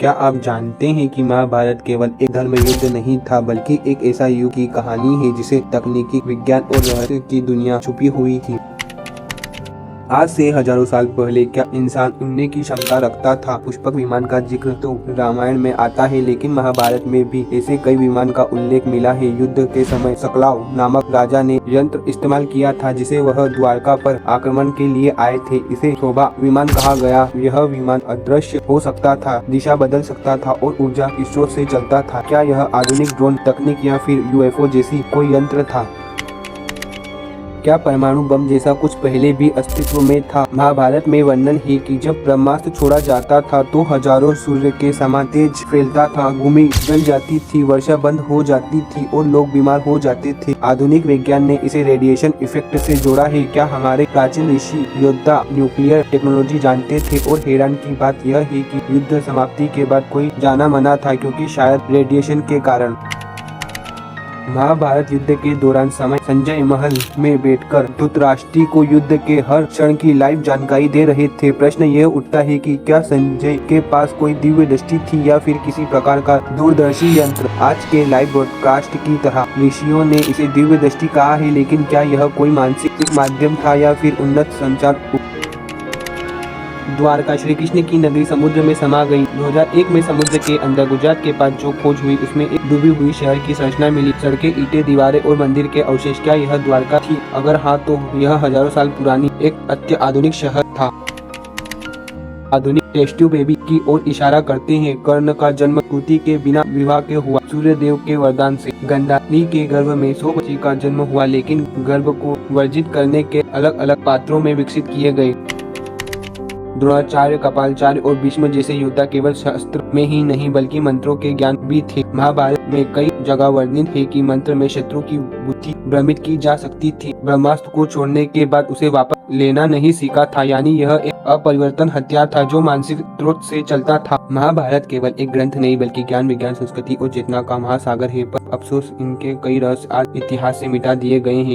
क्या आप जानते हैं कि महाभारत केवल एक धर्म युद्ध नहीं था बल्कि एक ऐसा युग की कहानी है जिसे तकनीकी, विज्ञान और रहस्य की दुनिया छुपी हुई थी। आज से हजारों साल पहले क्या इंसान उड़ने की क्षमता रखता था? पुष्पक विमान का जिक्र तो रामायण में आता है, लेकिन महाभारत में भी ऐसे कई विमान का उल्लेख मिला है। युद्ध के समय सकलाव नामक राजा ने यंत्र इस्तेमाल किया था जिसे वह द्वारका पर आक्रमण के लिए आए थे। इसे शोभा विमान कहा गया। यह विमान अदृश्य हो सकता था, दिशा बदल सकता था और ऊर्जा के स्रोत से चलता था। क्या यह आधुनिक ड्रोन तकनीक या फिर यूएफओ जैसी कोई यंत्र था? क्या परमाणु बम जैसा कुछ पहले भी अस्तित्व में था? महाभारत में वर्णन है कि जब ब्रह्मास्त्र छोड़ा जाता था तो हजारों सूर्य के समान तेज फैलता था। भूमि जल जाती थी, वर्षा बंद हो जाती थी और लोग बीमार हो जाते थे। आधुनिक विज्ञान ने इसे रेडिएशन इफेक्ट से जोड़ा है। क्या हमारे प्राचीन ऋषि योद्धा न्यूक्लियर टेक्नोलॉजी जानते थे? और हैरान की बात यह है कि युद्ध समाप्ति के बाद कोई जाना मना था, क्योंकि शायद रेडिएशन के कारण। महाभारत युद्ध के दौरान समय संजय महल में बैठकर धृतराष्ट्र को युद्ध के हर क्षण की लाइव जानकारी दे रहे थे। प्रश्न यह उठता है कि क्या संजय के पास कोई दिव्य दृष्टि थी या फिर किसी प्रकार का दूरदर्शी यंत्र? आज के लाइव ब्रॉडकास्ट की तरह ऋषियों ने इसे दिव्य दृष्टि कहा है, लेकिन क्या यह कोई मानसिक माध्यम था या फिर उन्नत संचार? द्वारका श्री कृष्ण की नगरी समुद्र में समा गई। 2001 में समुद्र के अंदर गुजरात के पास जो खोज हुई उसमें एक डूबी हुई शहर की संरचना मिली। सड़कें, ईंटें, दीवारें और मंदिर के अवशेष। क्या यह द्वारका थी? अगर हाँ तो यह हजारों साल पुरानी एक अत्याधुनिक शहर था। आधुनिक टेस्ट ट्यूब बेबी की ओर इशारा करते हैं। कर्ण का जन्म कुंती के बिना विवाह के हुआ, सूर्य देव के वरदान से। गांधारी के गर्भ में 100 बच्चे का जन्म हुआ, लेकिन गर्भ को वर्जित करने के अलग अलग पात्रों में विकसित किए गए। द्रोणाचार्य, कृपाचार्य और भीष्म जैसे योद्धा केवल शस्त्र में ही नहीं बल्कि मंत्रों के ज्ञान भी थे। महाभारत में कई जगह वर्णित है कि मंत्र में शत्रु की बुद्धि भ्रमित की जा सकती थी। ब्रह्मास्त्र को छोड़ने के बाद उसे वापस लेना नहीं सीखा था, यानी यह एक अपरिवर्तन हथियार था जो मानसिक स्रोत से चलता था। महाभारत केवल एक ग्रंथ नहीं बल्कि ज्ञान, विज्ञान, संस्कृति और चेतना का महासागर है, पर अफसोस इनके कई रहस्य आज इतिहास से मिटा दिए गए हैं।